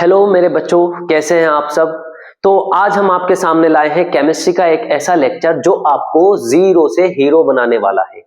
Hello मेरे बच्चों, कैसे हैं आप सब। तो आज हम आपके सामने लाए हैं केमिस्ट्री का एक ऐसा लेक्चर जो आपको जीरो से हीरो बनाने वाला है।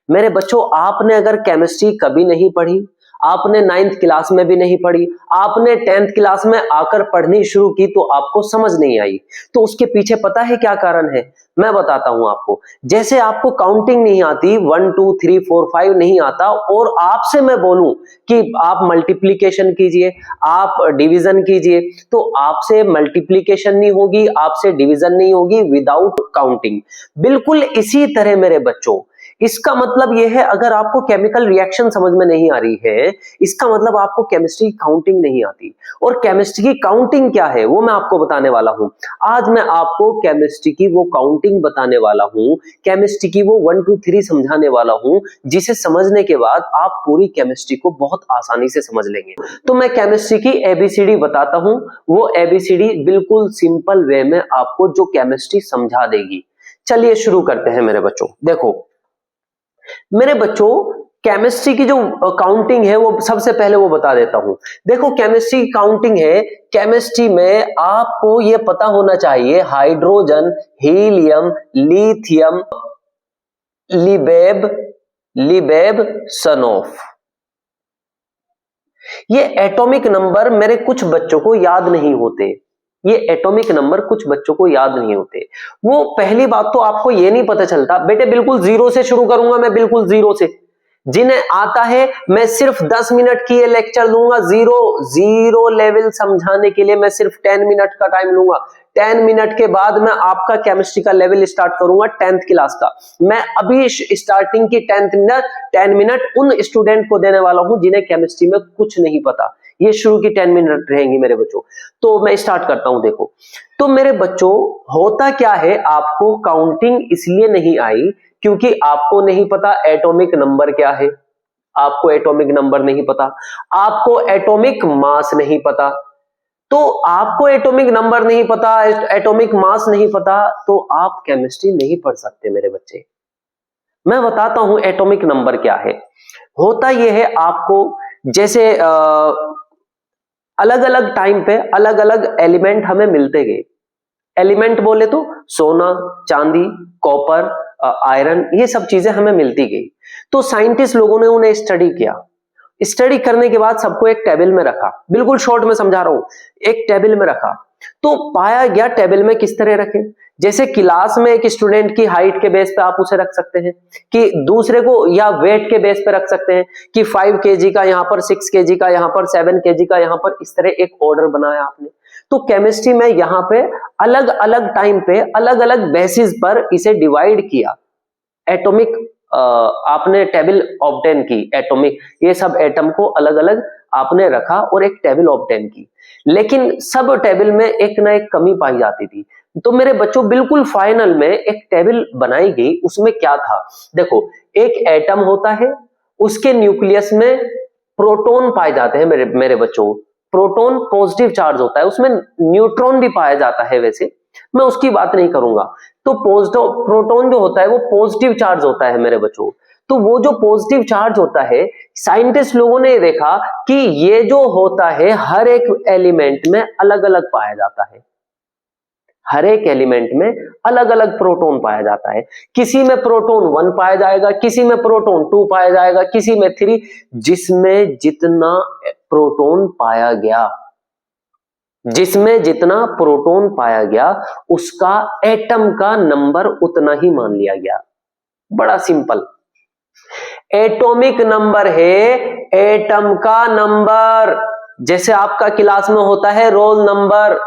मेरे बच्चों, आपने अगर केमिस्ट्री कभी नहीं पढ़ी, आपने 9th क्लास में भी नहीं पढ़ी, आपने 10th क्लास में आकर पढ़नी शुरू की तो आपको समझ नहीं आई, तो उसके पीछे पता है क्या कारण है? मैं बताता हूं आपको। जैसे आपको काउंटिंग नहीं आती, 1 2 3 4 5 नहीं आता, और आपसे मैं बोलूं कि आप मल्टीप्लीकेशन कीजिए, आप डिवीजन कीजिए, तो आपसे मल्टीप्लीकेशन नहीं होगी, आपसे डिवीजन नहीं होगी विदाउट काउंटिंग। बिल्कुल इसी तरह मेरे बच्चों, इसका मतलब यह है, अगर आपको केमिकल रिएक्शन समझ में नहीं आ रही है, इसका मतलब आपको केमिस्ट्री की काउंटिंग नहीं आती। और केमिस्ट्री की काउंटिंग क्या है वो मैं आपको बताने वाला हूं। आज मैं आपको केमिस्ट्री की वो काउंटिंग बताने वाला हूं, केमिस्ट्री की वो 1 2 3 समझाने वाला हूं, जिसे समझने के बाद आप पूरी केमिस्ट्री को बहुत आसानी से समझ लेंगे। तो मैं केमिस्ट्री की एबीसीडी बताता हूं, वो एबीसीडी बिल्कुल सिंपल वे में आपको जो केमिस्ट्री समझा देगी। चलिए शुरू करते हैं मेरे बच्चों। देखो मेरे बच्चों, केमिस्ट्री की जो काउंटिंग है वो सबसे पहले वो बता देता हूं। देखो केमिस्ट्री की काउंटिंग है, केमिस्ट्री में आपको ये पता होना चाहिए हाइड्रोजन, हीलियम, लिथियम, लिबेब, सनोफ। ये एटॉमिक नंबर मेरे कुछ बच्चों को याद नहीं होते, ये एटॉमिक नंबर कुछ बच्चों को याद नहीं होते। वो पहली बात तो आपको ये नहीं पता चलता, बेटे बिल्कुल जीरो से शुरू करूंगा मैं, बिल्कुल जीरो से। जिन्हें आता है मैं सिर्फ 10 मिनट की ये लेक्चर लूंगा, जीरो लेवल समझाने के लिए मैं सिर्फ 10 मिनट का टाइम लूंगा। 10 मिनट के बाद मैं आपका केमिस्ट्री का लेवल स्टार्ट करूंगा 10th क्लास का। मैं अभी स्टार्टिंग की 10 मिनट उन स्टूडेंट को देने वाला हूं जिन्हें केमिस्ट्री में कुछ नहीं पता। ये शुरू की 10 मिनट रहेंगी मेरे बच्चों। तो मैं स्टार्ट करता हूं। देखो तो मेरे बच्चों, होता क्या है, आपको काउंटिंग इसलिए नहीं आई क्योंकि आपको नहीं पता एटॉमिक नंबर क्या है, आपको एटॉमिक नंबर नहीं पता, आपको एटॉमिक मास नहीं पता। तो आपको एटॉमिक नंबर नहीं पता, एटॉमिक मास नहीं पता, तो आप केमिस्ट्री नहीं पढ़ सकते मेरे बच्चे। मैं बताता हूं एटॉमिक नंबर क्या है। होता यह है, आपको जैसे अलग अलग टाइम पे अलग अलग एलिमेंट हमें मिलते गए। एलिमेंट बोले तो सोना, चांदी, कॉपर, आयरन, ये सब चीजें हमें मिलती गई। तो साइंटिस्ट लोगों ने उन्हें स्टडी किया। स्टडी करने के बाद सबको एक टेबल में रखा, बिल्कुल शॉर्ट में समझा रहा हूं, एक टेबल में रखा। तो पाया गया टेबल में किस तरह रखें, जैसे क्लास में एक स्टूडेंट की हाइट के बेस पे आप उसे रख सकते हैं, कि दूसरे को या वेट के बेस पे रख सकते हैं कि 5 kg का यहाँ पर, 6 kg का यहाँ पर, 7 kg का यहाँ पर, इस तरह एक ऑर्डर बनाया आपने। तो केमिस्ट्री में यहाँ पे अलग अलग टाइम पे अलग अलग बेसिस पर इसे डिवाइड किया। एटॉमिक आपने टेबल ऑब्टेन की, एटॉमिक, ये सब एटम को अलग अलग आपने रखा और एक टेबल ऑब्टेन की। लेकिन सब टेबल में एक ना एक कमी पाई जाती थी। तो मेरे बच्चों बिल्कुल फाइनल में एक टेबल बनाई गई, उसमें क्या था, देखो एक एटम होता है, उसके न्यूक्लियस में प्रोटॉन पाए जाते हैं मेरे बच्चों। प्रोटॉन पॉजिटिव चार्ज होता है, उसमें न्यूट्रॉन भी पाया जाता है, वैसे मैं उसकी बात नहीं करूंगा। तो प्रोटॉन जो होता है वो पॉजिटिव चार्ज होता है मेरे बच्चों। तो वो जो पॉजिटिव चार्ज होता है, साइंटिस्ट लोगों ने देखा कि ये जो होता है हर एक एलिमेंट में अलग अलग पाया जाता है, हर एक एलिमेंट में अलग अलग प्रोटॉन पाया जाता है। किसी में प्रोटॉन 1 पाया जाएगा, किसी में प्रोटॉन 2 पाया जाएगा, किसी में 3। जिसमें जितना प्रोटॉन पाया गया, जिसमें जितना प्रोटॉन पाया गया, उसका एटम का नंबर उतना ही मान लिया गया। बड़ा सिंपल। एटॉमिक नंबर है एटम का नंबर। जैसे आपका क्लास में होता है रोल नंबर,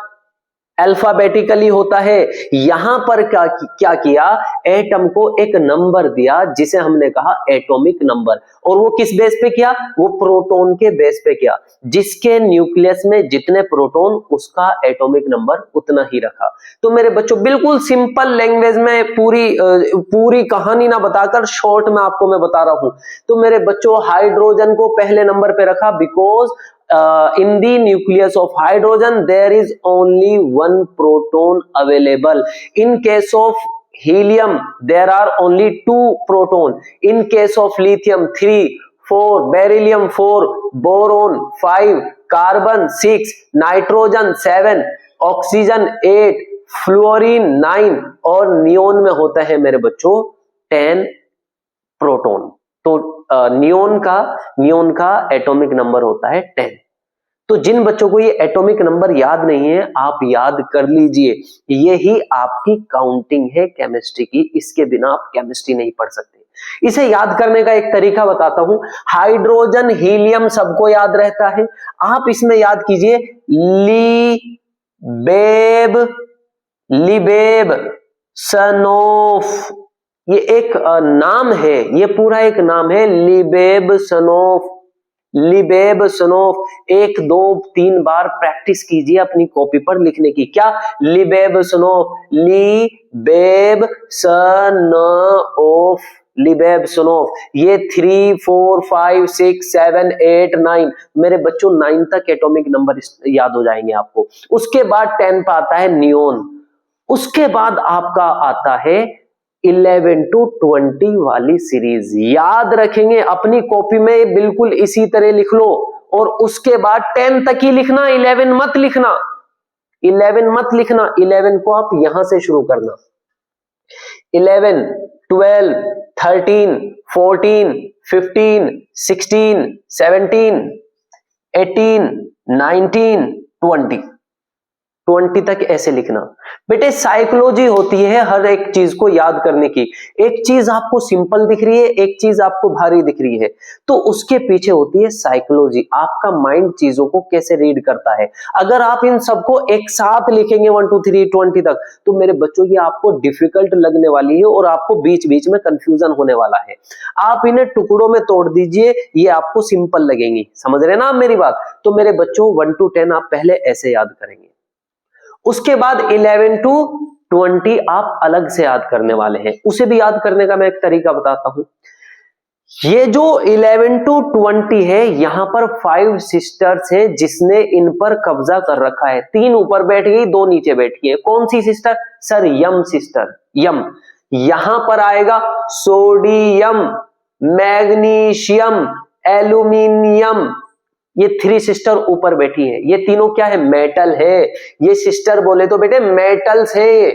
अल्फाबेटिकली होता है, यहां पर क्या किया, एटम को एक नंबर दिया जिसे हमने कहा एटॉमिक नंबर। और वो किस बेस पे किया, वो प्रोटॉन के बेस पे किया। जिसके न्यूक्लियस में जितने प्रोटॉन, उसका एटॉमिक नंबर उतना ही रखा। तो मेरे बच्चों बिल्कुल सिंपल लैंग्वेज में, पूरी कहानी ना बताकर शॉर्ट में आपको मैं बता रहा हूं। तो मेरे बच्चों, हाइड्रोजन को पहले नंबर पे रखा because in the nucleus of hydrogen there is only one proton available. In case of helium there are only 2 proton. In case of lithium 3, 4, beryllium 4, boron 5, carbon 6, nitrogen 7, oxygen 8, fluorine 9 और neon में होता है मेरे बच्चों 10 proton. तो neon का atomic number होता है 10। तो जिन बच्चों को ये एटॉमिक नंबर याद नहीं है, आप याद कर लीजिए, यही आपकी काउंटिंग है केमिस्ट्री की। इसके बिना आप केमिस्ट्री नहीं पढ़ सकते। इसे याद करने का एक तरीका बताता हूं। हाइड्रोजन, हीलियम सबको याद रहता है। आप इसमें याद कीजिए लिबेब सनोफ, ये एक नाम है, ये पूरा एक नाम है लिबेब सनोफ। 1 2 3 बार प्रैक्टिस कीजिए अपनी कॉपी पर लिखने की। क्या? लिबेब सनोफ। ये 3 4 5 6 7 8 9 मेरे बच्चों 9 तक एटॉमिक नंबर याद हो जाएंगे आपको। उसके बाद 10 पे आता है नियोन। उसके बाद आपका आता है 11 to 20 वाली सीरीज। याद रखेंगे, अपनी कॉपी में बिल्कुल इसी तरह लिख लो। और उसके बाद 10 तक ही लिखना, 11 मत लिखना। 11 को आप यहां से शुरू करना। 11 12 13 14 15 16 17 18 19 20 तक ऐसे लिखना। बेटे साइकोलॉजी होती है हर एक चीज को याद करने की। एक चीज आपको सिंपल दिख रही है, एक चीज आपको भारी दिख रही है, तो उसके पीछे होती है साइकोलॉजी। आपका माइंड चीजों को कैसे रीड करता है। अगर आप इन सबको एक साथ लिखेंगे 1 2 3 20 तक, तो मेरे बच्चों ये आपको डिफिकल्ट लगने वाली है और आपको बीच बीच में कंफ्यूजन होने वाला है। आप इन्हें टुकड़ों में तोड़ दीजिए, ये आपको सिंपल लगेंगी। समझ रहे ना आप मेरी बात? तो मेरे बच्चों 1 to 10 आप पहले ऐसे याद करेंगे। उसके बाद 11 to 20 आप अलग से याद करने वाले हैं। उसे भी याद करने का मैं एक तरीका बताता हूं। ये जो 11 to 20 है, यहां पर 5 सिस्टर्स है जिसने इन पर कब्जा कर रखा है। 3 ऊपर बैठ गई, 2 नीचे बैठी है। कौन सी सिस्टर? सर यम सिस्टर। यम यहां पर आएगा सोडियम, मैग्नीशियम, एल्यूमिनियम। ये 3 सिस्टर ऊपर बैठी है। ये तीनों क्या है? मेटल है। ये सिस्टर बोले तो बेटे मेटल्स है।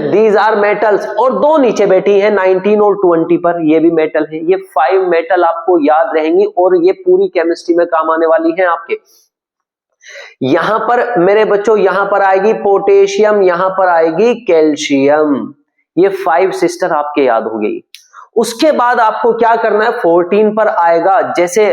These are metals. और 2 नीचे बैठी है 19 और 20 पर, ये भी मेटल है। ये 5 मेटल आपको याद रहेंगी और ये पूरी केमिस्ट्री में काम आने वाली है आपके। यहां पर मेरे बच्चों, यहां पर आएगी पोटेशियम, यहां पर आएगी कैल्शियम। ये 5 सिस्टर आपके याद हो गई। उसके बाद आपको क्या करना है? 14 पर आएगा, जैसे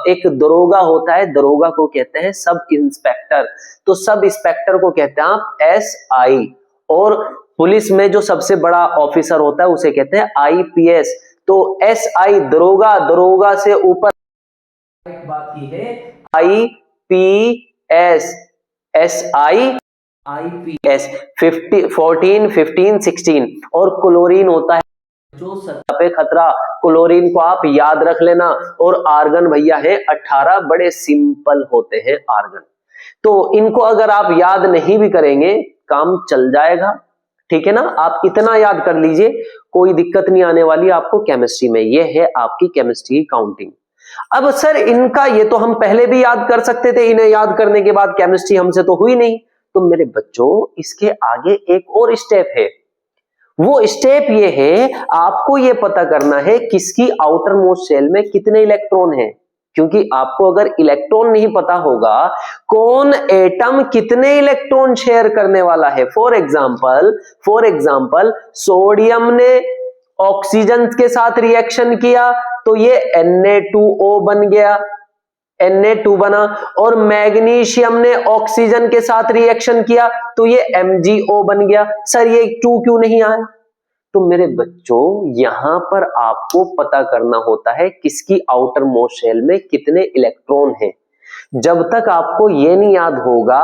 एक दरोगा होता है, दरोगा को कहते हैं सब इंस्पेक्टर। तो सब इंस्पेक्टर को कहते हैं आप SI। और पुलिस में जो सबसे बड़ा ऑफिसर होता है उसे कहते हैं IPS। तो SI दरोगा, दरोगा से ऊपर एक बात की है IPS, SI IPS 14 15 16। और क्लोरीन होता है जो सतह पे खतरा। क्लोरीन को आप याद रख लेना। और आर्गन भैया है 18, बड़े सिंपल होते हैं आर्गन। तो इनको अगर आप याद नहीं भी करेंगे काम चल जाएगा, ठीक है ना। आप इतना याद कर लीजिए, कोई दिक्कत नहीं आने वाली आपको केमिस्ट्री में। ये है आपकी केमिस्ट्री की काउंटिंग। अब सर इनका ये तो हम पहले भी याद कर सकते थे, इन्हें याद करने के बाद केमिस्ट्री हमसे तो हुई नहीं। तो मेरे बच्चों इसके आगे एक और स्टेप है। वो स्टेप ये है, आपको ये पता करना है किसकी आउटर मोस्ट शेल में कितने इलेक्ट्रॉन हैं। क्योंकि आपको अगर इलेक्ट्रॉन नहीं पता होगा, कौन एटम कितने इलेक्ट्रॉन शेयर करने वाला है। फॉर एग्जाम्पल सोडियम ने ऑक्सीजन के साथ रिएक्शन किया तो ये Na2O बन गया, Na2 बना। और मैग्नीशियम ने ऑक्सीजन के साथ रिएक्शन किया तो ये MgO बन गया। सर ये 2 क्यों नहीं आया? तो मेरे बच्चों यहां पर आपको पता करना होता है किसकी आउटर मोस्ट शेल में कितने इलेक्ट्रॉन हैं। जब तक आपको ये नहीं याद होगा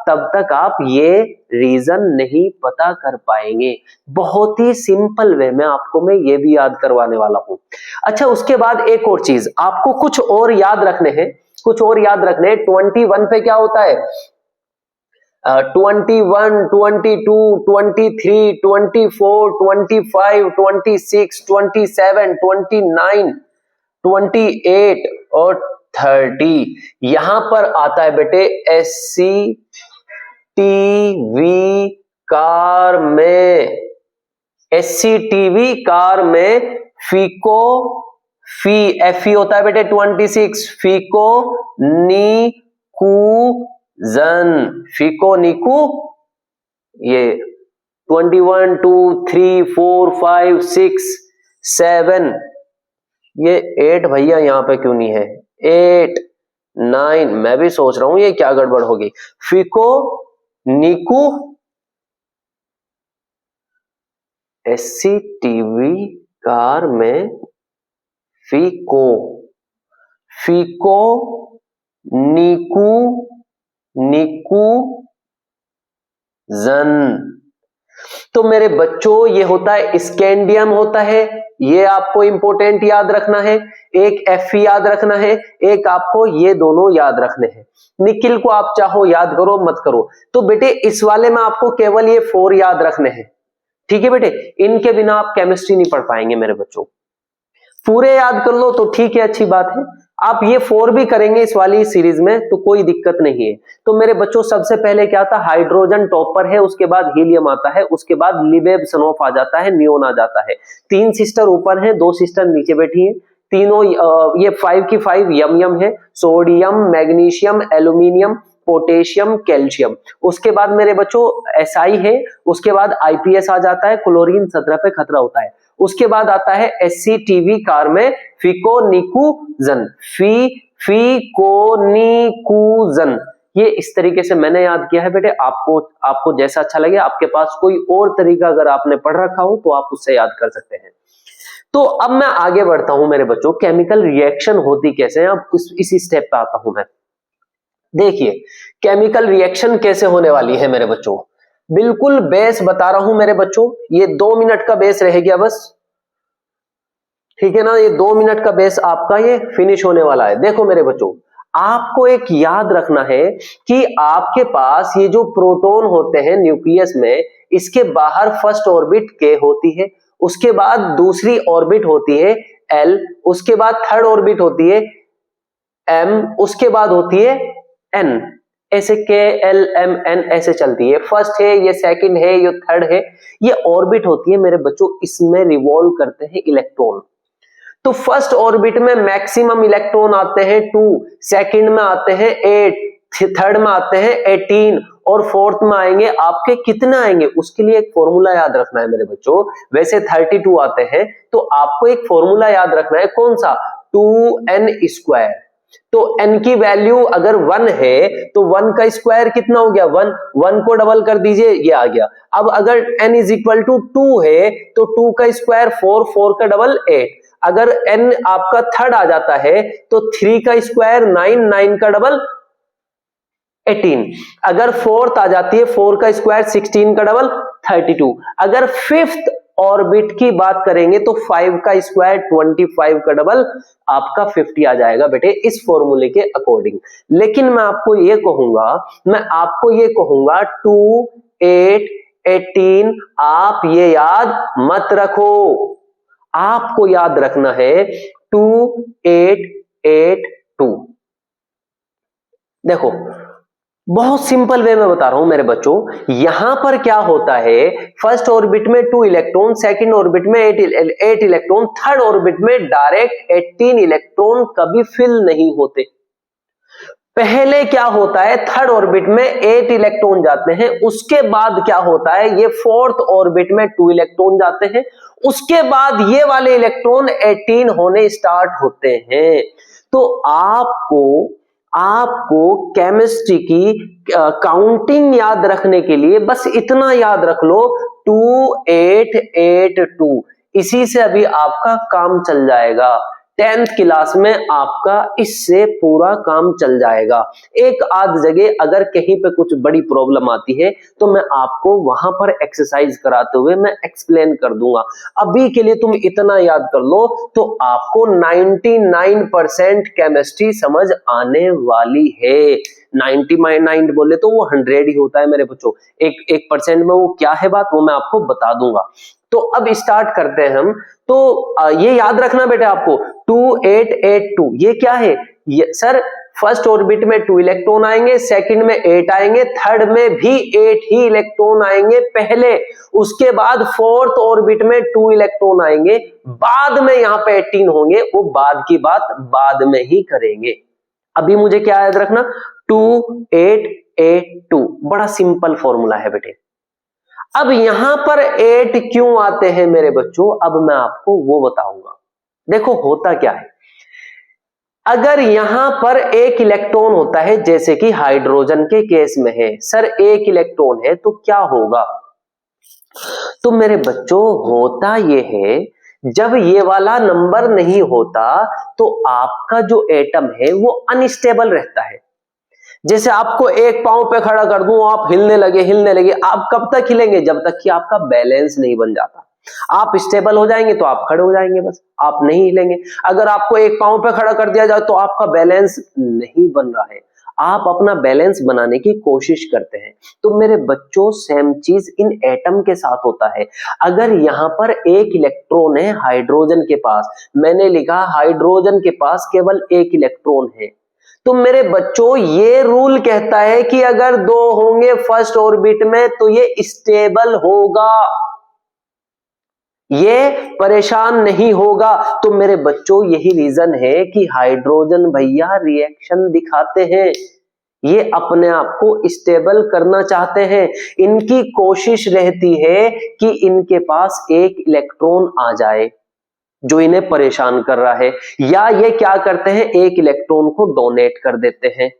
तब तक आप ये रीजन नहीं पता कर पाएंगे। बहुत ही सिंपल वे में आपको मैं ये भी याद करवाने वाला हूं। अच्छा, उसके बाद एक और चीज आपको कुछ और याद रखने हैं, 21 पे क्या होता है? 21, 22, 23, 24, 25, 26, 27, 29, 28 और 30। यहां पर आता है बेटे SCTV कार में, SCTV कार में फीको फी होता है बेटे 26, फिकोनिकूजन, ये 21 2 3 4 5 6 7, ये 8 भैया यहां पे क्यों नहीं है, 8 9, मैं भी सोच रहा हूं ये क्या गड़बड़ होगी। फिकोनिकू SCTV कार में फिकोनिकूजन। तो मेरे बच्चों ये होता है स्कैंडियम होता है, ये आपको इंपॉर्टेंट याद रखना है। एक Fe याद रखना है, एक आपको ये दोनों याद रखने हैं। निकिल को आप चाहो याद करो मत करो। तो बेटे इस वाले में आपको केवल ये 4 याद रखने हैं, ठीक है बेटे। इनके बिना आप केमिस्ट्री नहीं पढ़ पाएंगे मेरे बच्चों। पूरे याद कर लो तो ठीक है, अच्छी बात है। आप ये 4 भी करेंगे इस वाली सीरीज में तो कोई दिक्कत नहीं है। तो मेरे बच्चों सबसे पहले क्या था, हाइड्रोजन टॉपर है, उसके बाद हीलियम आता है, उसके बाद लिबेब-सनोफ आ जाता है, नियोन आ जाता है। 3 सिस्टर ऊपर हैं, 2 सिस्टर नीचे बैठी हैं। तीनों ये 5 की 5 यम है, sodium, magnesium, aluminium, potassium, calcium. उसके बाद मेरे बच्चों SI है, उसके बाद IPS आ जाता है, क्लोरीन 17 पे खतरा होता है। उसके बाद आता है SCTV कार में फिकोनिकूजन, फिकोनिकूजन। ये इस तरीके से मैंने याद किया है बेटे, आपको जैसा अच्छा लगे। आपके पास कोई और तरीका अगर आपने पढ़ रखा हो तो आप उससे याद कर सकते हैं। तो अब मैं आगे बढ़ता हूं मेरे बच्चों, केमिकल रिएक्शन होती कैसे है, अब इसी स्टेप पे आता हूं मैं। देखिए केमिकल रिएक्शन कैसे होने वाली है मेरे बच्चों, बिल्कुल बेस बता रहा हूं मेरे बच्चों। ये 2 मिनट का बेस रह गया बस, ठीक है ना। ये 2 मिनट का बेस आपका ये फिनिश होने वाला है। देखो मेरे बच्चों, आपको एक याद रखना है कि आपके पास ये जो प्रोटॉन होते हैं न्यूक्लियस में, इसके बाहर फर्स्ट ऑर्बिट K होती है, उसके बाद दूसरी ऑर्बिट होती है L, उसके बाद थर्ड ऑर्बिट होती है M, उसके बाद होती है N। ऐसे KLMN ऐसे चलती है। फर्स्ट है, ये सेकंड है, ये थर्ड है, ये ऑर्बिट होती है मेरे बच्चों। इसमें रिवॉल्व करते हैं इलेक्ट्रॉन। तो फर्स्ट ऑर्बिट में मैक्सिमम इलेक्ट्रॉन आते हैं 2, सेकंड में आते हैं 8, थर्ड में आते हैं 18 और फोर्थ में आएंगे आपके कितना आएंगे, उसके लिए एक फॉर्मूला याद रखना है मेरे बच्चों। वैसे 32 आते हैं, तो आपको एक फॉर्मूला याद रखना है, कौन सा, 2n²। तो n की वैल्यू अगर 1 है तो 1 का स्क्वायर कितना हो गया, 1 को डबल कर दीजिए, ये आ गया। अब अगर n = 2 है तो 2 का स्क्वायर 4 का डबल 8। अगर n आपका थर्ड आ जाता है तो 3 का स्क्वायर 9 का डबल 18। अगर फोर्थ आ जाती है 4 का स्क्वायर 16 का डबल 32। अगर फिफ्थ ऑर्बिट की बात करेंगे तो 5 का स्क्वायर 25 का डबल आपका 50 आ जाएगा बेटे, इस फॉर्मूले के अकॉर्डिंग। लेकिन मैं आपको ये कहूंगा 2 8 18 आप ये याद मत रखो, आपको याद रखना है 2 8 8 2। देखो बहुत सिंपल वे में बता रहा हूं मेरे बच्चों। यहां पर क्या होता है, फर्स्ट ऑर्बिट में 2 इलेक्ट्रॉन, सेकंड ऑर्बिट में 8 इलेक्ट्रॉन, थर्ड ऑर्बिट में डायरेक्ट 18 इलेक्ट्रॉन कभी फिल नहीं होते। पहले क्या होता है, थर्ड ऑर्बिट में 8 इलेक्ट्रॉन जाते हैं, उसके बाद क्या होता है, ये फोर्थ ऑर्बिट में 2 इलेक्ट्रॉन जाते हैं, उसके बाद ये वाले इलेक्ट्रॉन 18 होने स्टार्ट होते हैं। तो आपको केमिस्ट्री की काउंटिंग याद रखने के लिए बस इतना याद रख लो, 2 8 8 2। इसी से अभी आपका काम चल जाएगा। 10th क्लास में आपका इससे पूरा काम चल जाएगा। एक आध जगह अगर कहीं पे कुछ बड़ी प्रॉब्लम आती है तो मैं आपको वहां पर एक्सरसाइज कराते हुए मैं एक्सप्लेन कर दूंगा। अभी के लिए तुम इतना याद कर लो तो आपको 99% केमिस्ट्री समझ आने वाली है। 99 बोले तो वो 100 ही होता है मेरे बच्चों। एक परसेंट में वो क्या है बात, वो मैं आपको बता दूंगा। तो अब स्टार्ट करते हैं हम। तो ये याद रखना बेटा आपको 2 8 8 2 ये क्या है, सर फर्स्ट ऑर्बिट में 2 इलेक्ट्रॉन आएंगे, सेकंड में 8 आएंगे, थर्ड में भी 8 ही इलेक्ट्रॉन आएंगे पहले, उसके बाद फोर्थ ऑर्बिट में 2 इलेक्ट्रॉन आएंगे, बाद में यहां पे 18 होंगे, वो बाद की बात बाद में ही करेंगे। अभी मुझे क्या याद रखना, 2 8 8 2, बड़ा सिंपल फॉर्मूला है बेटे। अब यहां पर 8 क्यों आते हैं मेरे बच्चों, अब मैं आपको वो बताऊंगा। देखो होता क्या है, अगर यहां पर एक इलेक्ट्रॉन होता है, जैसे कि हाइड्रोजन के केस में है, सर एक इलेक्ट्रॉन है तो क्या होगा, तो मेरे बच्चों होता ये है, जब ये वाला नंबर नहीं होता तो आपका जो एटम है वो अनस्टेबल रहता है। जैसे आपको एक पांव पे खड़ा कर दूं, आप हिलने लगे, आप कब तक हिलेंगे, जब तक कि आपका बैलेंस नहीं बन जाता। आप स्टेबल हो जाएंगे तो आप खड़े हो जाएंगे, बस आप नहीं हिलेंगे। अगर आपको एक पांव पे खड़ा कर दिया जाए तो आपका बैलेंस नहीं बन रहा है, आप अपना बैलेंस बनाने की कोशिश करते हैं। तो मेरे बच्चों सेम चीज इन एटम के साथ होता है। अगर यहां पर एक इलेक्ट्रॉन है हाइड्रोजन के पास, मैंने लिखा हाइड्रोजन के पास केवल एक इलेक्ट्रॉन है, तो मेरे बच्चों ये रूल कहता है कि अगर 2 होंगे फर्स्ट ऑर्बिट में तो ये स्टेबल होगा, ये परेशान नहीं होगा। तो मेरे बच्चों यही रीजन है कि हाइड्रोजन भैया रिएक्शन दिखाते हैं, ये अपने आप को स्टेबल करना चाहते हैं, इनकी कोशिश रहती है कि इनके पास एक इलेक्ट्रॉन आ जाए जो इन्हें परेशान कर रहा है, या ये क्या करते हैं, एक इलेक्ट्रॉन को डोनेट कर देते हैं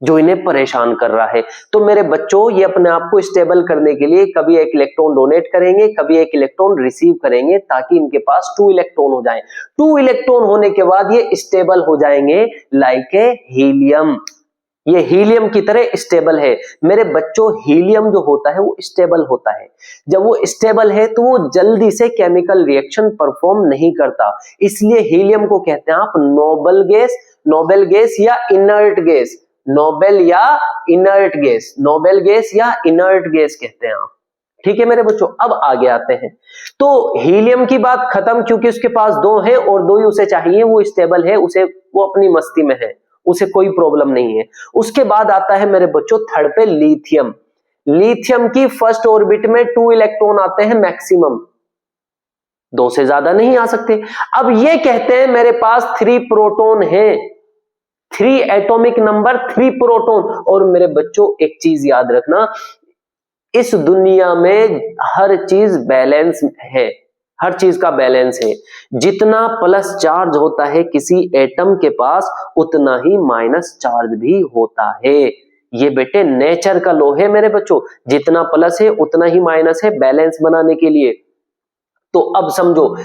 जो इन्हें परेशान कर रहा है। तो मेरे बच्चों ये अपने आप को स्टेबल करने के लिए कभी एक इलेक्ट्रॉन डोनेट करेंगे, कभी एक इलेक्ट्रॉन रिसीव करेंगे, ताकि इनके पास 2 इलेक्ट्रॉन हो जाएं। 2 इलेक्ट्रॉन होने के बाद ये स्टेबल हो जाएंगे लाइक ए हीलियम, ये हीलियम की तरह स्टेबल है। मेरे बच्चों हीलियम जो होता है वो स्टेबल होता है, जब वो स्टेबल है तो वो जल्दी से केमिकल रिएक्शन परफॉर्म नहीं करता, इसलिए हीलियम को कहते हैं आप नोबल गैस, नोबेल गैस या इनर्ट गैस, नोबेल या इनर्ट गैस, नोबेल गैस या इनर्ट गैस कहते हैं आप। ठीक है मेरे बच्चों, अब आगे आते हैं। तो हीलियम की बात खत्म, क्योंकि उसके पास 2 है और 2 ही उसे चाहिए, वो स्टेबल है, उसे वो अपनी मस्ती में है, उसे कोई प्रॉब्लम नहीं है। उसके बाद आता है मेरे बच्चों थर्ड पे लिथियम। लिथियम की फर्स्ट ऑर्बिट में 2 इलेक्ट्रॉन आते हैं मैक्सिमम, 2 से ज्यादा नहीं आ सकते। अब ये कहते हैं मेरे पास 3 प्रोटॉन है, 3 एटॉमिक नंबर 3 प्रोटॉन। और मेरे बच्चों एक चीज याद रखना, इस दुनिया में हर चीज बैलेंस है, हर चीज का बैलेंस है। जितना प्लस चार्ज होता है किसी एटम के पास, उतना ही माइनस चार्ज भी होता है। ये बेटे नेचर का लॉ है मेरे बच्चों, जितना प्लस है उतना ही माइनस है, बैलेंस बनाने के लिए। तो अब समझो,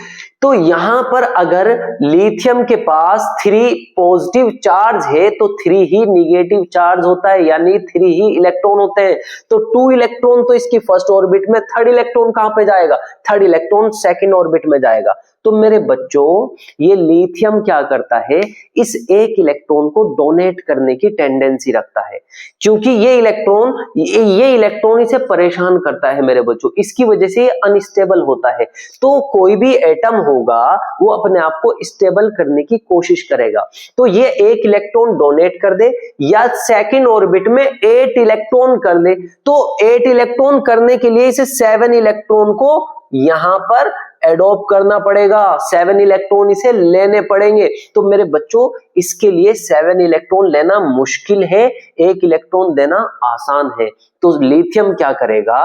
तो यहां पर अगर लिथियम के पास 3 पॉजिटिव चार्ज है तो 3 ही निगेटिव चार्ज होता है, यानी 3 ही इलेक्ट्रॉन होते हैं। तो 2 इलेक्ट्रॉन तो इसकी फर्स्ट ऑर्बिट में, थर्ड इलेक्ट्रॉन कहां पे जाएगा, थर्ड इलेक्ट्रॉन सेकंड ऑर्बिट में जाएगा। तो मेरे बच्चों ये लिथियम क्या करता है, इस एक इलेक्ट्रॉन को डोनेट करने की टेंडेंसी रखता है, क्योंकि ये इलेक्ट्रॉन इसे परेशान करता है मेरे बच्चों, इसकी वजह से ये अनस्टेबल होता है। तो कोई भी एटम होगा वो अपने आप को स्टेबल करने की कोशिश करेगा, तो ये एक इलेक्ट्रॉन डोनेट कर दे या सेकंड ऑर्बिट में 8 इलेक्ट्रॉन कर दे, तो 8 इलेक्ट्रॉन करने के लिए इसे 7 इलेक्ट्रॉन को यहां पर एडॉप्ट करना पड़ेगा, 7 इलेक्ट्रॉन इसे लेने पड़ेंगे। तो मेरे बच्चों इसके लिए 7 इलेक्ट्रॉन लेना मुश्किल है, एक इलेक्ट्रॉन देना आसान है। तो लिथियम क्या करेगा,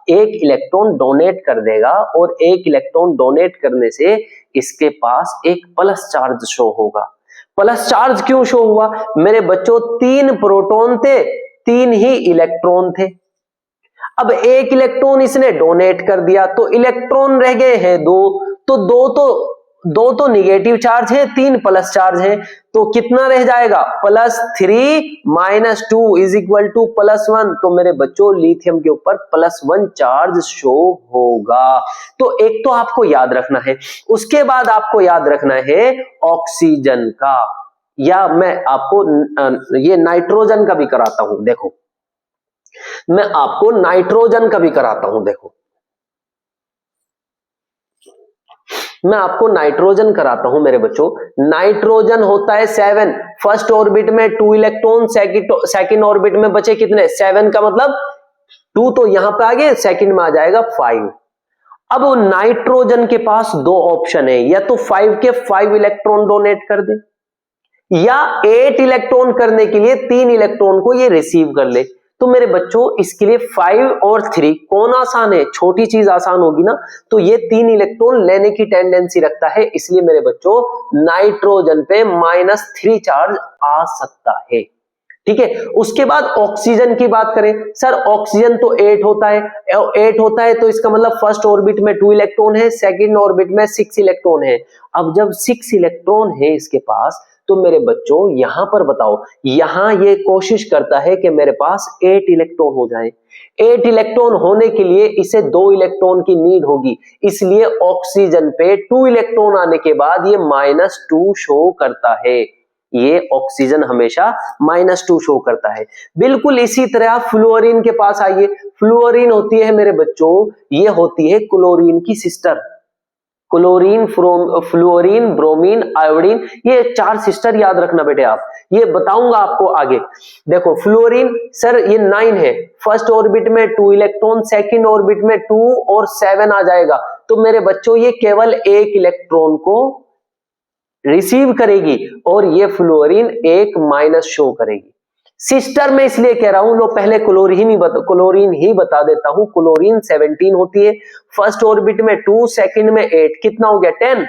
एक इलेक्ट्रॉन डोनेट कर देगा, और एक इलेक्ट्रॉन डोनेट करने से इसके पास एक प्लस चार्ज शो होगा। प्लस चार्ज क्यों शो हुआ मेरे बच्चों, 3 प्रोटॉन थे, 3 ही इलेक्ट्रॉन थे। अब एक इलेक्ट्रॉन इसने डोनेट कर दिया तो इलेक्ट्रॉन रह गए हैं 2, तो 2 तो निगेटिव चार्ज है, 3 प्लस चार्ज है, तो कितना रह जाएगा, +3 - 2 = +1। तो मेरे बच्चों लिथियम के ऊपर +1 चार्ज शो होगा। तो एक तो आपको याद रखना है, उसके बाद आपको याद रखना है ऑक्सीजन का, या मैं आपको ये नाइट्रोजन का भी कराता हूं। देखो मैं आपको नाइट्रोजन का भी कराता हूं। देखो मैं आपको नाइट्रोजन कराता हूं मेरे बच्चों। नाइट्रोजन होता है 7, फर्स्ट ऑर्बिट में 2 इलेक्ट्रॉन, सेकंड ऑर्बिट में बचे कितने 7 का मतलब 2 तो यहां पे आ गए, सेकंड में आ जाएगा 5। अब नाइट्रोजन के पास दो ऑप्शन है, या तो 5 के 5 इलेक्ट्रॉन डोनेट कर दे, या 8 इलेक्ट्रॉन करने के लिए 3 इलेक्ट्रॉन को ये रिसीव कर ले। तो मेरे बच्चों इसके लिए 5 और 3 कौन आसान है, छोटी चीज आसान होगी ना, तो ये 3 इलेक्ट्रॉन लेने की टेंडेंसी रखता है, इसलिए मेरे बच्चों नाइट्रोजन पे -3 चार्ज आ सकता है। ठीक है, उसके बाद ऑक्सीजन की बात करें, सर ऑक्सीजन तो 8 होता है, 8 होता है तो इसका मतलब फर्स्ट ऑर्बिट में 2 इलेक्ट्रॉन है, सेकंड ऑर्बिट में 6 इलेक्ट्रॉन है। अब जब 6 इलेक्ट्रॉन है इसके पास, तो मेरे बच्चों यहां पर बताओ, यहां ये कोशिश करता है कि मेरे पास 8 इलेक्ट्रॉन हो जाए। 8 इलेक्ट्रॉन होने के लिए इसे 2 इलेक्ट्रॉन की नीड होगी, इसलिए ऑक्सीजन पे 2 इलेक्ट्रॉन आने के बाद ये -2 शो करता है। ये ऑक्सीजन हमेशा -2 शो करता है। बिल्कुल इसी तरह आप फ्लोरीन के पास आइए। फ्लोरीन होती है मेरे बच्चों, ये होती है क्लोरीन की sister. Chlorine, fluorine, bromine, iodine, ये 4 सिस्टर याद रखना बेटे आप, ये बताऊंगा आपको आगे। देखो फ्लोरीन सर ये 9 है, फर्स्ट ऑर्बिट में 2 इलेक्ट्रॉन, सेकंड ऑर्बिट में 2 और 7 आ जाएगा, तो मेरे बच्चों ये केवल 1 इलेक्ट्रॉन को रिसीव करेगी और ये फ्लोरीन एक माइनस शो करेगी। सिस्टर में इसलिए कह रहा हूं, लो पहले क्लोरीन ही बता देता हूं। क्लोरीन 17 होती है, फर्स्ट ऑर्बिट में 2, सेकंड में 8, कितना हो गया 10।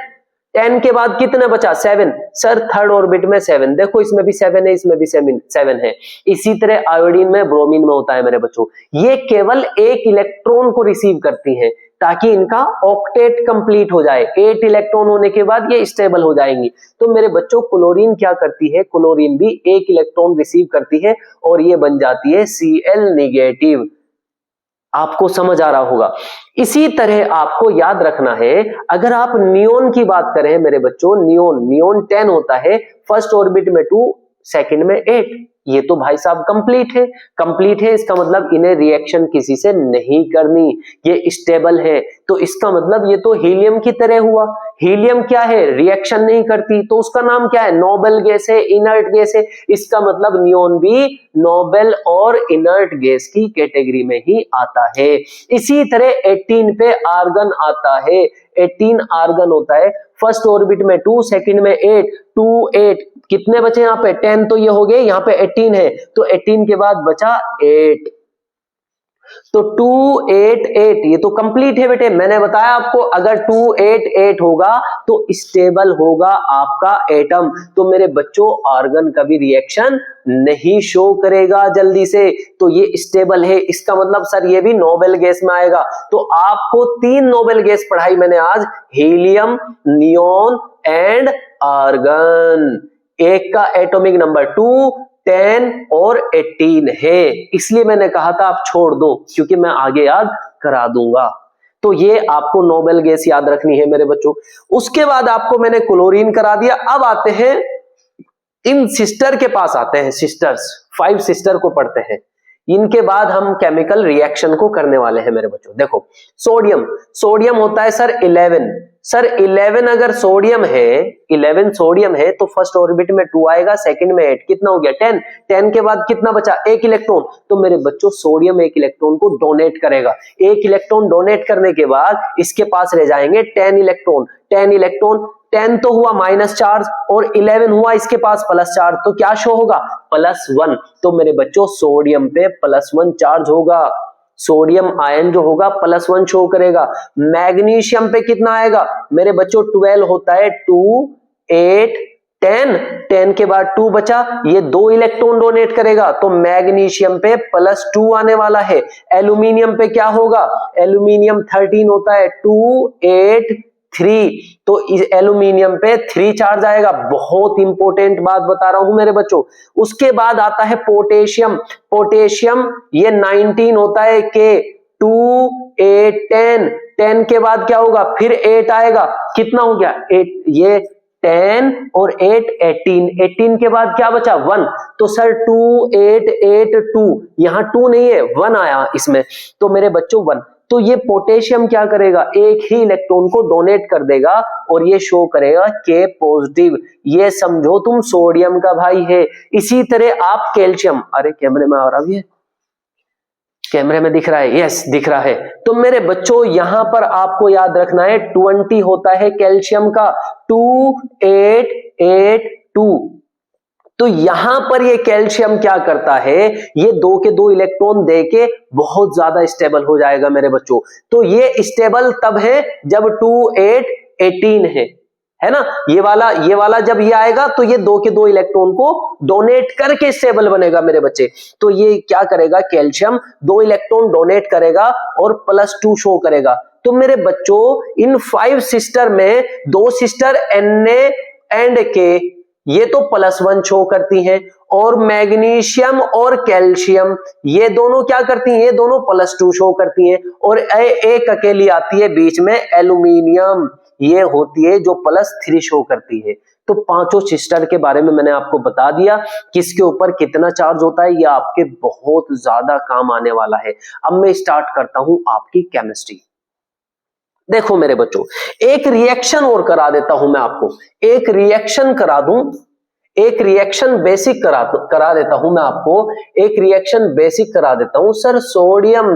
10 के बाद कितना बचा 7, सर थर्ड ऑर्बिट में 7, देखो इसमें भी 7 है, इसमें भी 7 है। इसी तरह आयोडीन में, ब्रोमीन में होता है मेरे बच्चों, ये केवल 1 इलेक्ट्रॉन को रिसीव करती हैं ताकि इनका ऑक्टेट कंप्लीट हो जाए। 8 इलेक्ट्रॉन होने के बाद ये स्टेबल हो जाएंगी। तो मेरे बच्चों क्लोरीन क्या करती है, क्लोरीन भी 1 इलेक्ट्रॉन रिसीव करती है और ये बन जाती है Cl नेगेटिव। आपको समझ आ रहा होगा। इसी तरह आपको याद रखना है, अगर आप नियोन की बात करें मेरे बच्चों, नियोन 10 होता है, फर्स्ट ऑर्बिट में 2, सेकंड में 8, ये तो भाई साहब कंप्लीट है, इसका मतलब इन्हें रिएक्शन किसी से नहीं करनी, ये स्टेबल है। तो इसका मतलब ये तो हीलियम की तरह हुआ। हीलियम क्या है, रिएक्शन नहीं करती, तो उसका नाम क्या है, नोबल गैस है, इनर्ट गैस है। इसका मतलब नियोन भी नोबल और इनर्ट गैस की कैटेगरी में ही आता है। इसी तरह 18 पे आर्गन आता है। 18 आर्गन होता है, फर्स्ट ऑर्बिट में 2, सेकंड में 8, 2, 8, कितने बचे यहाँ पे 10, तो ये हो गए, यहाँ पे 18 है, तो 18 के बाद बचा 8, तो 2, 8, 8, ये तो कंप्लीट है बेटे। मैंने बताया आपको अगर 2, 8, 8 होगा तो स्टेबल होगा आपका एटम। तो मेरे बच्चों आर्गन कभी रिएक्शन नहीं शो करेगा जल्दी से, तो ये स्टेबल है। इसका मतलब सर ये भी नोबेल गैस में आएगा। तो आपको 3 नोबेल गैस पढ़ाई मैंने आज, हीलियम, नियोन एंड आर्गन। एक का एटॉमिक नंबर 2, 10 और 18 है, इसलिए मैंने कहा था आप छोड़ दो क्योंकि मैं आगे याद करा दूंगा। तो ये आपको नोबेल गैस याद रखनी है मेरे बच्चों। उसके बाद आपको मैंने क्लोरीन करा दिया। अब आते हैं इन सिस्टर के पास, आते हैं सिस्टर्स, 5 सिस्टर को पढ़ते हैं। इनके बाद हम केमिकल रिएक्शन को करने वाले हैं मेरे बच्चों। देखो सोडियम होता है सर 11, सर 11 अगर सोडियम है, 11 सोडियम है तो फर्स्ट ऑर्बिट में 2 आएगा, सेकंड में 8, कितना हो गया 10। 10 के बाद कितना बचा 1 इलेक्ट्रॉन, तो मेरे बच्चों सोडियम 1 इलेक्ट्रॉन को डोनेट करेगा। 1 इलेक्ट्रॉन डोनेट करने के बाद इसके पास रह जाएंगे 10 इलेक्ट्रॉन। 10 तो हुआ माइनस चार्ज और 11 हुआ इसके पास प्लस चार्ज, तो क्या शो होगा +1। तो मेरे बच्चों सोडियम पे +1 चार्ज होगा, सोडियम आयन जो होगा +1 शो करेगा। मैग्नीशियम पे कितना आएगा मेरे बच्चों 12 होता है, 2, 8, 10 के बाद 2 बचा, ये 2 इलेक्ट्रॉन डोनेट करेगा, तो मैग्नीशियम पे +2 आने वाला है। एल्यूमिनियम पे क्या होगा, एल्यूमिनियम 13 होता है, 2, 8, 3, तो एल्यूमिनियम पे 3 चार्ज आएगा। बहुत इंपॉर्टेंट बात बता रहा हूं मेरे बच्चों। उसके बाद आता है पोटेशियम, ये 19 होता है, के 2, 8, 10 के बाद क्या होगा, फिर 8 आएगा, कितना हो गया 8, ये 10 और 8, 18 के बाद क्या बचा 1, तो सर 2, 8, 8, 2, यहां 2 नहीं है 1 आया इसमें, तो मेरे बच्चों 1। तो ये पोटेशियम क्या करेगा, एक ही इलेक्ट्रॉन को डोनेट कर देगा और ये शो करेगा K पॉजिटिव। ये समझो तुम सोडियम का भाई है। इसी तरह आप कैल्शियम, अरे कैमरे में आ रहा भी है, कैमरे में दिख रहा है, यस दिख रहा है। तो मेरे बच्चों यहां पर आपको याद रखना है 20 होता है कैल्शियम का, 2882। तो यहां पर ये कैल्शियम क्या करता है, ये दो के दो इलेक्ट्रॉन देके बहुत ज्यादा स्टेबल हो जाएगा मेरे बच्चों। तो ये स्टेबल तब है जब 2818 है ना, ये वाला जब ये आएगा तो ये दो के दो इलेक्ट्रॉन को डोनेट करके स्टेबल बनेगा मेरे बच्चे। तो ये क्या करेगा, कैल्शियम दो इलेक्ट्रॉन डोनेट करेगा और +2 शो करेगा। तो मेरे बच्चों इन 5 सिस्टर में 2 सिस्टर Na एंड K ये तो +1 शो करती हैं, और मैग्नीशियम और कैल्शियम ये दोनों क्या करती हैं, ये दोनों +2 शो करती हैं, और एक अकेली आती है बीच में एल्यूमिनियम, ये होती है जो +3 शो करती है। तो पांचों सिस्टर के बारे में मैंने आपको बता दिया, किसके ऊपर कितना चार्ज होता है, ये आपके बहुत ज्यादा काम आने वाला है। अब मैं स्टार्ट करता हूं आपकी केमिस्ट्री। देखो मेरे बच्चों, एक रिएक्शन और करा देता हूं मैं आपको, एक रिएक्शन करा दूं, एक रिएक्शन बेसिक करा देता हूं मैं आपको, एक रिएक्शन बेसिक करा देता हूं। सर सोडियम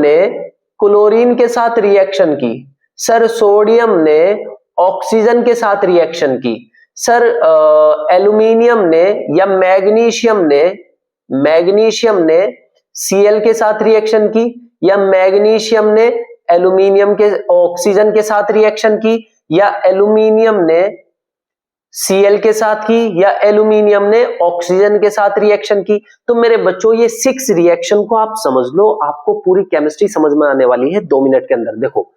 ने क्लोरीन के साथ रिएक्शन की, सर सोडियम ने ऑक्सीजन के साथ रिएक्शन की, सर एल्यूमिनियम ने या मैग्नीशियम ने Cl के साथ रिएक्शन की, या मैग्नीशियम ने एल्यूमिनियम के ऑक्सीजन के साथ रिएक्शन की, या एल्यूमिनियम ने Cl के साथ की, या एल्यूमिनियम ने ऑक्सीजन के साथ रिएक्शन की। तो मेरे बच्चों ये 6 रिएक्शन को आप समझ लो, आपको पूरी केमिस्ट्री समझ में आने वाली है 2 मिनट के अंदर। देखो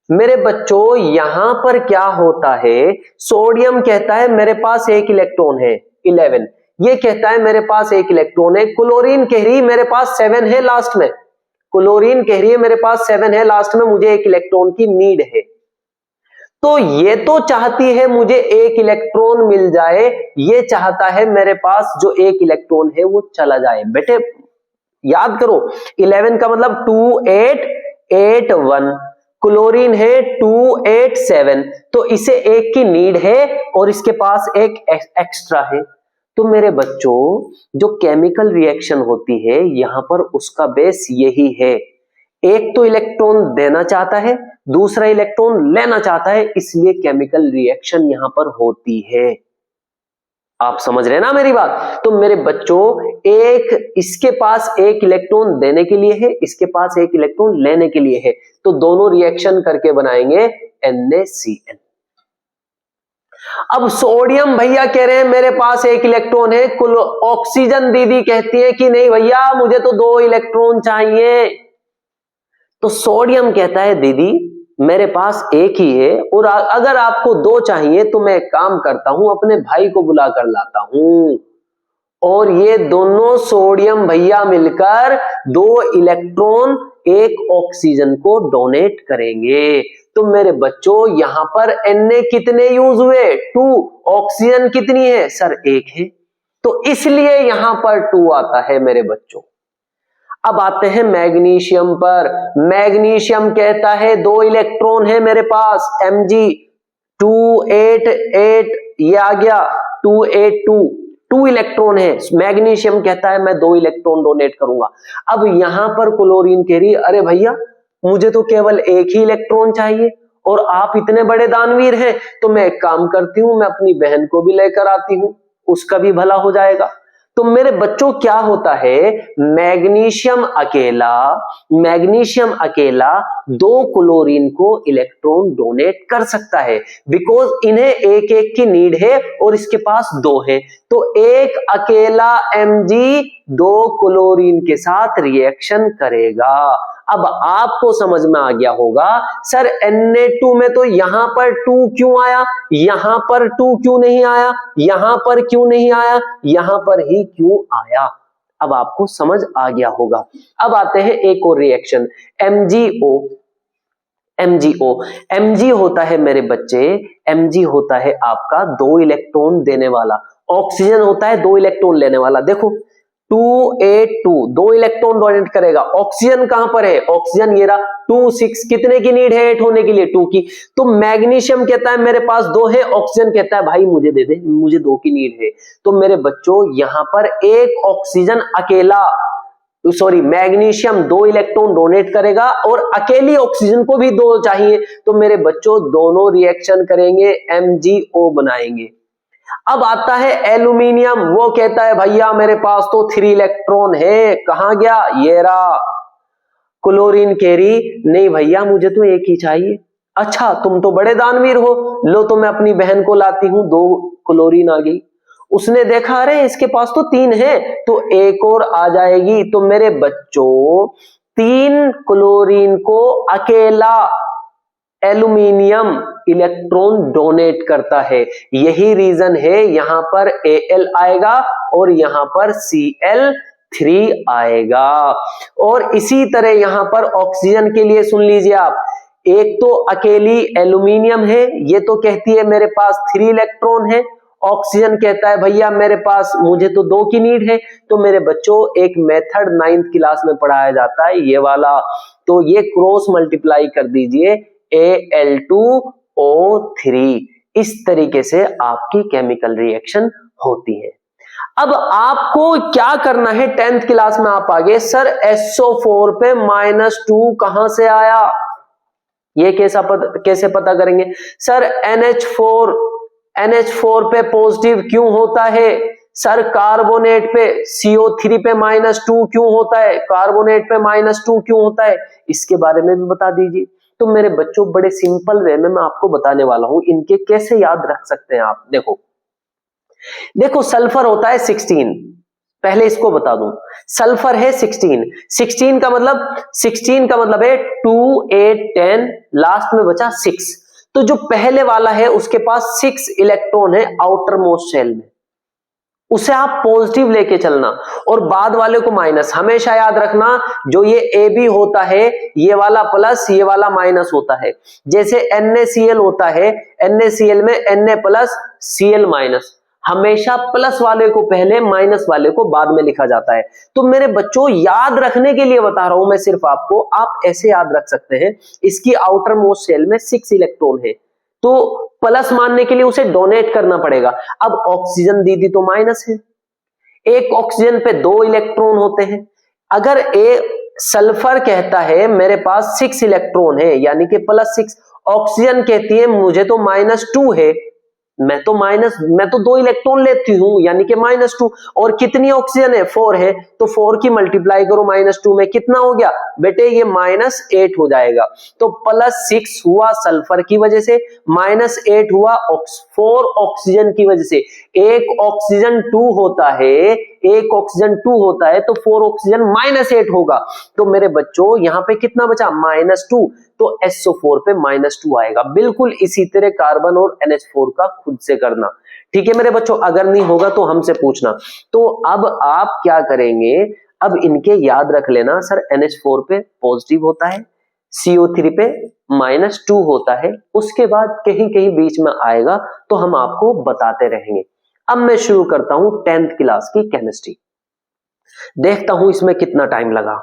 मेरे बच्चों यहां पर क्या होता है, सोडियम कहता है मेरे पास एक इलेक्ट्रॉन है 11, ये कहता है मेरे पास एक इलेक्ट्रॉन है, क्लोरीन कह रही है मेरे पास 7 है लास्ट में, क्लोरीन कह रही है मेरे पास 7 है लास्ट में, मुझे एक इलेक्ट्रॉन की नीड है। तो ये तो चाहती है मुझे एक इलेक्ट्रॉन मिल जाए, ये चाहता है मेरे पास जो एक इलेक्ट्रॉन है वो चला जाए। बेटे याद करो 11 का मतलब 2881, क्लोरीन है 287, तो इसे एक की नीड है और इसके पास एक एक्स्ट्रा है। तो मेरे बच्चों जो केमिकल रिएक्शन होती है यहां पर उसका बेस यही है, एक तो इलेक्ट्रॉन देना चाहता है, दूसरा इलेक्ट्रॉन लेना चाहता है, इसलिए केमिकल रिएक्शन यहां पर होती है। आप समझ रहे हैं ना मेरी बात। तो मेरे बच्चों एक इसके पास एक इलेक्ट्रॉन देने के लिए है, इसके पास एक इलेक्ट्रॉन लेने के लिए है, तो दोनों रिएक्शन करके बनाएंगे NaCl। अब सोडियम भैया कह रहे हैं मेरे पास एक इलेक्ट्रॉन है, ऑक्सीजन दीदी कहती है कि नहीं भैया मुझे तो 2 इलेक्ट्रॉन चाहिए। तो सोडियम कहता है दीदी मेरे पास एक ही है, और अगर आपको 2 चाहिए तो मैं एक काम करता हूं, अपने भाई को बुला कर लाता हूं, और ये दोनों सोडियम भैया मिलकर 2 इलेक्ट्रॉन एक ऑक्सीजन को डोनेट करेंगे। तो मेरे बच्चों यहां पर Na कितने यूज हुए, 2, ऑक्सीजन कितनी है सर 1 है, तो इसलिए यहां पर 2 आता है मेरे बच्चों। अब आते हैं मैग्नीशियम पर। मैग्नीशियम कहता है 2 इलेक्ट्रॉन है मेरे पास, Mg 288, ये आ गया 282, 2 इलेक्ट्रॉन है। मैग्नीशियम कहता है मैं 2 इलेक्ट्रॉन डोनेट करूंगा। अब यहां पर क्लोरीन कह रही है अरे भैया मुझे तो केवल एक ही इलेक्ट्रॉन चाहिए, और आप इतने बड़े दानवीर हैं, तो मैं एक काम करती हूं, मैं अपनी बहन को भी लेकर आती हूं, उसका भी भला हो जाएगा। तो मेरे बच्चों क्या होता है, मैग्नीशियम अकेला 2 क्लोरीन को इलेक्ट्रॉन डोनेट कर सकता है, बिकॉज इन्हें एक एक की नीड है और इसके पास 2 है। तो एक अकेला Mg 2 क्लोरीन के साथ रिएक्शन करेगा। अब आपको समझ में आ गया होगा सर Na2 में तो यहां पर 2 क्यों आया, यहां पर 2 क्यों नहीं आया, यहां पर क्यों नहीं आया, यहां पर ही क्यों आया। अब आपको समझ आ गया होगा। अब आते हैं एक और रिएक्शन MgO। Mg होता है मेरे बच्चे, Mg होता है आपका 2 इलेक्ट्रॉन देने वाला, ऑक्सीजन होता है 2 इलेक्ट्रॉन लेने वाला। देखो 282 2 इलेक्ट्रॉन डोनेट करेगा। ऑक्सीजन कहां पर है, ऑक्सीजन ये रहा 26, कितने की नीड है 8 होने के लिए, 2 की। तो मैग्नीशियम कहता है मेरे पास 2 है, ऑक्सीजन कहता है भाई मुझे दे दे, मुझे 2 की नीड है। तो मेरे बच्चों यहां पर एक ऑक्सीजन अकेला, सॉरी मैग्नीशियम 2 इलेक्ट्रॉन डोनेट करेगा और अकेली ऑक्सीजन को भी 2 चाहिए, तो मेरे बच्चों दोनों रिएक्शन करेंगे, MgO बनाएंगे। अब आता है एल्यूमिनियम, वो कहता है भैया मेरे पास तो 3 इलेक्ट्रॉन है, कहां गया, ये रहा। क्लोरीन कह रही नहीं भैया मुझे तो एक ही चाहिए। अच्छा तुम तो बड़े दानवीर हो, लो तो मैं अपनी बहन को लाती हूं, 2 क्लोरीन आ गई। उसने देखा अरे इसके पास तो 3 है, तो एक और आ जाएगी। तो मेरे बच्चों 3 क्लोरीन को अकेला एल्यूमिनियम इलेक्ट्रॉन डोनेट करता है। यही रीजन है यहां पर Al आएगा और यहां पर Cl3 आएगा। और इसी तरह यहां पर ऑक्सीजन के लिए सुन लीजिए आप, एक तो अकेली एल्यूमिनियम है, ये तो कहती है मेरे पास 3 इलेक्ट्रॉन है। ऑक्सीजन कहता है भैया मेरे पास मुझे तो 2 की नीड है। तो मेरे बच्चों एक मेथड 9th क्लास में पढ़ाया जाता है ये वाला, तो ये क्रॉस मल्टीप्लाई कर दीजिए Al2O3। इस तरीके से आपकी केमिकल रिएक्शन होती है। अब आपको क्या करना है, 10th क्लास में आप आगे सर SO4 पे -2 कहां से आया, ये कैसे पता करेंगे। सर NH4 पे पॉजिटिव क्यों होता है, सर कार्बोनेट पे CO3 पे -2 क्यों होता है, कार्बोनेट पे -2 क्यों होता है, इसके बारे में भी बता दीजिए। तो मेरे बच्चों बड़े सिंपल वे में मैं आपको बताने वाला हूं, इनके कैसे याद रख सकते हैं आप। देखो सल्फर होता है 16, पहले इसको बता दूं, सल्फर है 16 का मतलब है 2 8 10, लास्ट में बचा 6। तो जो पहले वाला है उसके पास 6 इलेक्ट्रॉन है आउटर मोस्ट शेल में, उसे आप पॉजिटिव लेके चलना और बाद वाले को माइनस। हमेशा याद रखना जो ये AB होता है ये वाला प्लस ये वाला माइनस होता है। जैसे NaCl होता है, NaCl में Na प्लस Cl माइनस, हमेशा प्लस वाले को पहले माइनस वाले को बाद में लिखा जाता है। तो मेरे बच्चों याद रखने के लिए बता रहा हूं मैं सिर्फ आपको, आप ऐसे याद रख सकते हैं। इसकी आउटर मोस्ट शेल में 6 इलेक्ट्रॉन है, तो प्लस मानने के लिए उसे डोनेट करना पड़ेगा। अब ऑक्सीजन दीदी तो माइनस है, एक ऑक्सीजन पे 2 इलेक्ट्रॉन होते हैं। अगर सल्फर कहता है मेरे पास 6 इलेक्ट्रॉन है यानी कि +6, ऑक्सीजन कहती है मुझे तो -2 है, मैं तो 2 इलेक्ट्रॉन लेती हूं यानी कि -2, और कितनी ऑक्सीजन है 4 है, तो 4 की मल्टीप्लाई करो -2 में, कितना हो गया बेटे ये -8 हो जाएगा। तो +6 हुआ सल्फर की वजह से, -8 हुआ 4 ऑक्सीजन की वजह से। एक ऑक्सीजन 2 होता है तो 4 ऑक्सीजन -8 होगा। तो मेरे बच्चों यहां पे कितना बचा -2, तो SO4 पे -2 आएगा। बिल्कुल इसी तरह कार्बन और NH4 का खुद से करना, ठीक है मेरे बच्चों, अगर नहीं होगा तो हमसे पूछना। तो अब आप क्या करेंगे, अब इनके याद रख लेना, सर NH4 पे पॉजिटिव होता है, CO3 पे -2 होता है, उसके बाद कहीं कहीं बीच में आएगा तो हम आपको बताते रहेंगे। अब मैं शुरू करता हूं 10th क्लास की केमिस्ट्री, देखता हूं इसमें कितना टाइम लगा।